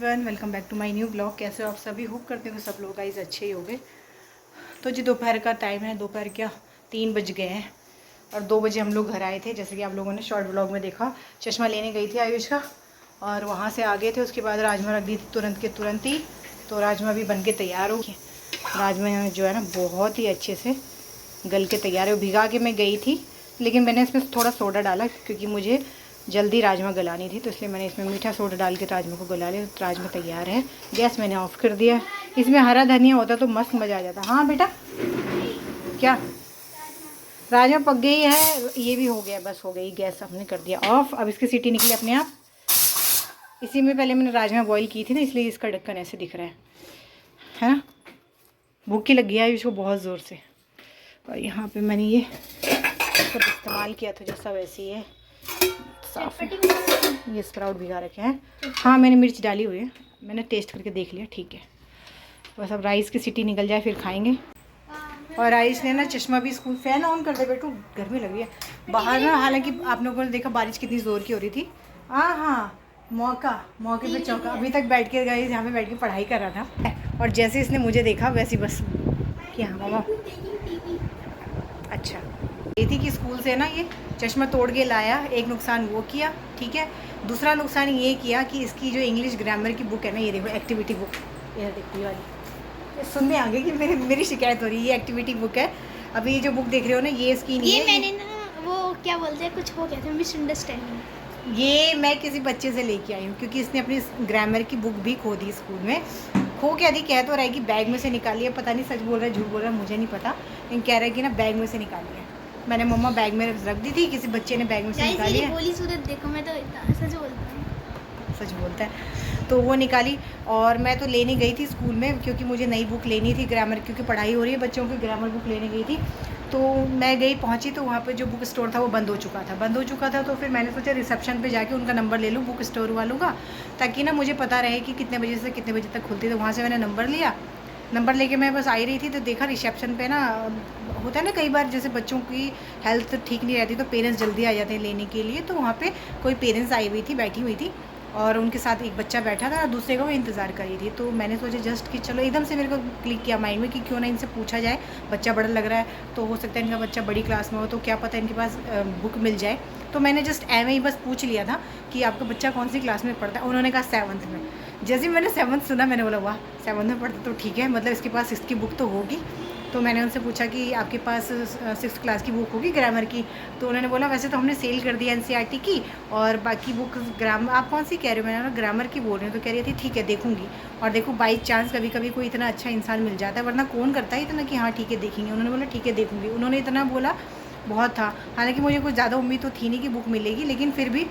Welcome back to my new blog. कैसे हो आप सभी? होप करते हो सब लोग गाइस अच्छे ही होंगे। तो जी दोपहर का टाइम है, दोपहर क्या 3 बज गए हैं और 2 बजे हम लोग घर आए थे। जैसे कि आप लोगों ने शॉर्ट ब्लॉग में देखा, चश्मा लेने गई थी आयुष का और वहाँ से आ गए थे। उसके बाद राजमा रख दी थी तुरंत के तुरंत ही, तो राजमा भी बन के तैयार हो गए। राजमा जो है ना बहुत ही अच्छे से गल के तैयार है। भिगा के मैं गई थी, लेकिन मैंने इसमें थोड़ा सोडा डाला क्योंकि मुझे जल्दी राजमा गलानी थी, तो इसलिए मैंने इसमें मीठा सोडा डाल के राजमा को गला लिया। तो राजमा तैयार है। गैस मैंने ऑफ़ कर दिया। इसमें हरा धनिया होता तो मस्त मज़ा आ जाता। हाँ बेटा, क्या राजमा पक गई है? ये भी हो गया, बस हो गई। गैस हमने कर दिया ऑफ़। अब इसकी सीटी निकली अपने आप। इसी में पहले मैंने राजमा बॉईल की थी ना, इसलिए इसका ढक्कन ऐसे दिख रहा है ना। भूख की लगी है इसको बहुत ज़ोर से। और यहाँ पे मैंने ये सब इस्तेमाल किया था जो सब ऐसे ही है, साफ है। ये स्प्राउट भिगा रखे हैं। हाँ मैंने मिर्च डाली हुई है, मैंने टेस्ट करके देख लिया, ठीक है। बस अब राइस की सीटी निकल जाए फिर खाएंगे। और आयुष ने ना चश्मा भी स्कूल, फैन ऑन कर दे बेटू, गर्मी लग रही है बाहर ना। हालांकि आप लोगों ने देखा बारिश कितनी ज़ोर की हो रही थी। हाँ मौके पे चौका। अभी तक बैठ के गए यहाँ पे बैठ के पढ़ाई कर रहा था, और जैसे इसने मुझे देखा वैसे बस कि हाँ मामा। अच्छा, ये थी कि स्कूल से ना ये चश्मा तोड़ के लाया। एक नुकसान वो किया, ठीक है। दूसरा नुकसान ये किया कि इसकी जो इंग्लिश ग्रामर की बुक है ना, ये देखो एक्टिविटी बुक, ये देखो ये वाली। ये सुनने आ गई कि मेरी शिकायत हो रही है। ये एक्टिविटी बुक है। अभी ये जो बुक देख रहे हो ना, ये इसकी नहीं है। मैंने ना वो क्या बोलते हैं, कुछ हो गया था, मिसअंडरस्टैंडिंग। ये मैं किसी बच्चे से लेके आई हूँ क्योंकि इसने अपनी ग्रामर की बुक भी खो दी स्कूल में। खो क्या दी, कह तो रहा है कि बैग में से निकाली है, पता नहीं सच बोल रहा है झूठ बोल रहा है मुझे नहीं पता, लेकिन कह रहा है कि ना बैग में से निकाली है। मैंने मम्मा बैग में रख दी थी, किसी बच्चे ने बैग में से निकाली है। बोली सूरत देखो, मैं तो सच बोलता हूँ। सच बोलता है। तो वो निकाली और मैं तो लेने गई थी स्कूल में क्योंकि मुझे नई बुक लेनी थी ग्रामर, क्योंकि पढ़ाई हो रही है बच्चों की। ग्रामर बुक लेने गई थी, तो मैं गई, पहुंची तो वहाँ पे जो बुक स्टोर था वो बंद हो चुका था। तो फिर मैंने सोचा रिसेप्शन पे जाके उनका नंबर ले लूँ बुक स्टोर वालों का, ताकि ना मुझे पता रहे कि कितने बजे से कितने बजे तक खुलती है। तो वहाँ से मैंने नंबर लिया। नंबर लेके मैं बस आई रही थी तो देखा रिसेप्शन पे ना, होता है ना कई बार जैसे बच्चों की हेल्थ ठीक नहीं रहती तो पेरेंट्स जल्दी आ जाते हैं लेने के लिए। तो वहाँ पे कोई पेरेंट्स आई हुई थी, बैठी हुई थी, और उनके साथ एक बच्चा बैठा था, दूसरे का वो इंतज़ार कर रही थी। तो मैंने सोचा जस्ट कि चलो, एकदम से मेरे को क्लिक किया माइंड में कि क्यों ना इनसे पूछा जाए। बच्चा बड़ा लग रहा है तो हो सकता है इनका बच्चा बड़ी क्लास में हो, तो क्या पता इनके पास बुक मिल जाए। तो मैंने जस्ट एवं ही बस पूछ लिया था कि आपका बच्चा कौन सी क्लास में पढ़ता है। उन्होंने कहा 7th में। जैसे ही मैंने 7th सुना, मैंने बोला वाह 7th में पढ़ता तो ठीक है, मतलब इसके पास 6th की बुक तो होगी। तो मैंने उनसे पूछा कि आपके पास 6th क्लास की बुक होगी ग्रामर की? तो उन्होंने बोला वैसे तो हमने सेल कर दिया NCERT की, और बाकी बुक ग्रामर। आप कौन सी कह रहे हो? मैंने ग्रामर की बोल रही हूँ। तो कह रही थी ठीक है देखूंगी। और देखो बाई चांस कभी कभी कोई इतना अच्छा इंसान मिल जाता है, वरना कौन करता है इतना कि हाँ ठीक है देखेंगे। उन्होंने बोला ठीक है देखूंगी। उन्होंने इतना बोला बहुत था। हालांकि मुझे कुछ ज़्यादा उम्मीद तो थी नहीं कि बुक मिलेगी, लेकिन फिर भी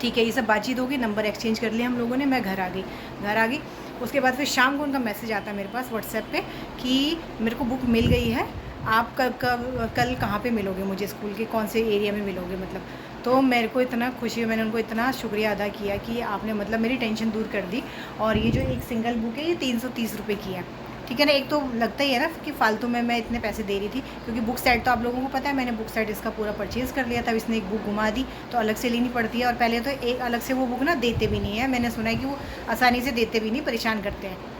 ठीक है, ये सब बातचीत होगी। नंबर एक्सचेंज कर लिया हम लोगों ने। मैं घर आ गई। उसके बाद फिर शाम को उनका मैसेज आता है मेरे पास व्हाट्सएप पे कि मेरे को बुक मिल गई है, आप कल कहाँ पे मिलोगे मुझे, स्कूल के कौन से एरिया में मिलोगे मतलब। तो मेरे को इतना खुशी हुई, मैंने उनको इतना शुक्रिया अदा किया कि आपने मतलब मेरी टेंशन दूर कर दी। और ये जो एक सिंगल बुक है ये 330 रुपये की है, ठीक है ना। एक तो लगता ही है ना कि फालतू में मैं इतने पैसे दे रही थी, क्योंकि बुक सेट तो आप लोगों को पता है, मैंने बुक सेट इसका पूरा परचेज़ कर लिया था। इसने एक बुक घुमा दी तो अलग से लेनी पड़ती है, और पहले तो एक अलग से वो बुक ना देते भी नहीं है। मैंने सुना है कि वो आसानी से देते भी नहीं, परेशान करते हैं।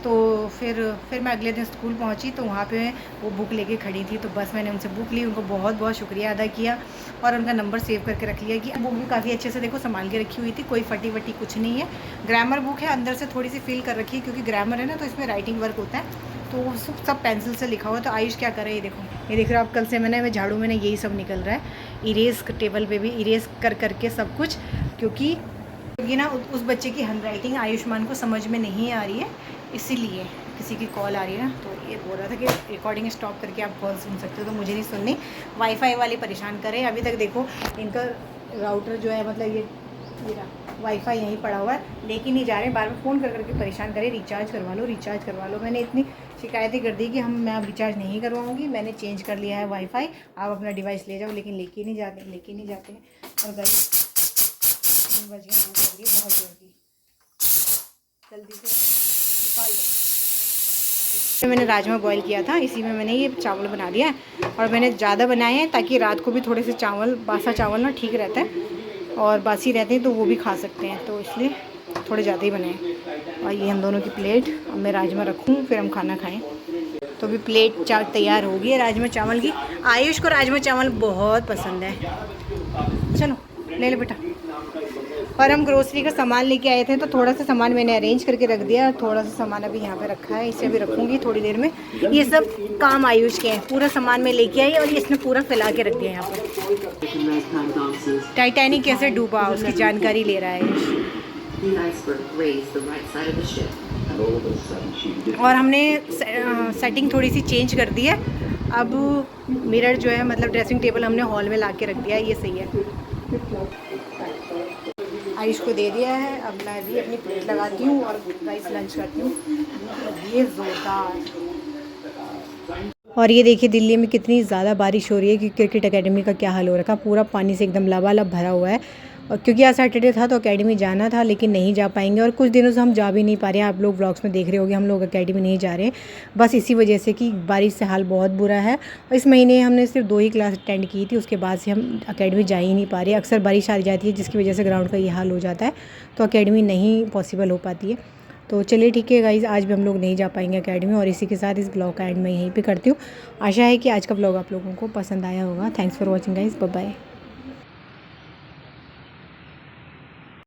तो फिर मैं अगले दिन स्कूल पहुंची तो वहाँ पे वो बुक लेके खड़ी थी। तो बस मैंने उनसे बुक ली, उनको बहुत बहुत शुक्रिया अदा किया, और उनका नंबर सेव करके रख लिया। कि बुक भी काफ़ी अच्छे से देखो संभाल के रखी हुई थी, कोई फटी वटी कुछ नहीं है। ग्रामर बुक है, अंदर से थोड़ी सी फिल कर रखी है क्योंकि ग्रामर है ना, तो इसमें राइटिंग वर्क होता है, तो सब पेंसिल से लिखा हुआ है। तो आयुष क्या करे, ये देखो, ये देख रहे हो आप, कल से मैं झाड़ू में यही सब निकल रहा है। इरेज टेबल पे भी इरेज कर करके सब कुछ, क्योंकि ना उस बच्चे की हैंड राइटिंग आयुष्मान को समझ में नहीं आ रही है, इसीलिए। किसी की कॉल आ रही है ना, तो ये बोल रहा था कि रिकॉर्डिंग स्टॉप करके आप कॉल सुन सकते हो, तो मुझे नहीं सुननी। वाईफाई वाले परेशान करें। अभी तक देखो इनका राउटर जो है, मतलब ये वाईफाई यहीं पड़ा हुआ है, लेके नहीं जा रहे, बार बार फ़ोन कर करके परेशान करें, रिचार्ज करवा लो। मैंने इतनी शिकायतें कर दी कि मैं अब रिचार्ज नहीं करवाऊँगी, मैंने चेंज कर लिया है वाईफाई, आप अपना डिवाइस ले जाओ, लेकिन लेके नहीं जाते। और गई 3 बज गए, भूख लग रही है बहुत जोर की, जल्दी से निकाल लो। मैंने राजमा बॉईल किया था, इसी में मैंने ये चावल बना दिया है, और मैंने ज़्यादा बनाए हैं ताकि रात को भी थोड़े से चावल, बासा चावल ना ठीक रहता है, और बासी रहते हैं तो वो भी खा सकते हैं, तो इसलिए थोड़े ज़्यादा ही बनाए। और ये हम दोनों की प्लेट, अब मैं राजमा रखूँ फिर हम खाना खाएं। तो अभी प्लेट तैयार हो गई है राजमा चावल की। आयुष को राजमा चावल बहुत पसंद है। चलो ले बेटा। और हम ग्रोसरी का सामान लेके आए थे, तो थोड़ा सा सामान मैंने अरेंज करके रख दिया, थोड़ा सा सामान अभी यहाँ पे रखा है, इसे अभी रखूँगी थोड़ी देर में। ये सब काम आयुष के हैं, पूरा सामान मैं लेके आई और ये इसने पूरा फैला के रख दिया यहाँ पर। टाइटैनिक कैसे डूबा उसकी जानकारी ले रहा है आयुष। और हमने सेटिंग थोड़ी सी चेंज कर दी है। अब मिरर जो है, मतलब ड्रेसिंग टेबल हमने हॉल में ला के रख दिया है, ये सही है। आयुष को दे दिया है, अब मैं भी अपनी प्लेट लगाती हूँ और गाइस लंच करती हूँ। ये ज़ोरदार। और ये देखिए दिल्ली में कितनी ज़्यादा बारिश हो रही है, क्योंकि क्रिकेट एकेडमी का क्या हाल हो रखा, पूरा पानी से एकदम लबालब भरा हुआ है। और क्योंकि आज सैटरडे था तो एकेडमी जाना था, लेकिन नहीं जा पाएंगे। और कुछ दिनों से हम जा भी नहीं पा रहे हैं, आप लोग व्लॉग्स में देख रहे होंगे हम लोग एकेडमी नहीं जा रहे हैं, बस इसी वजह से कि बारिश से हाल बहुत बुरा है। और इस महीने हमने सिर्फ 2 ही क्लास अटेंड की थी, उसके बाद से हम एकेडमी जा ही नहीं पा रहे। अक्सर बारिश आ जाती है जिसकी वजह से ग्राउंड का ये हाल हो जाता है, तो एकेडमी नहीं पॉसिबल हो पाती है। तो चलिए ठीक है गाइज़, आज भी हम लोग नहीं जा पाएंगे एकेडमी। और इसी के साथ इस ब्लॉग का एंड मैं यहीं पे करती हूँ। आशा है कि आज का ब्लॉग आप लोगों को पसंद आया होगा। Thanks for watching guys, bye bye.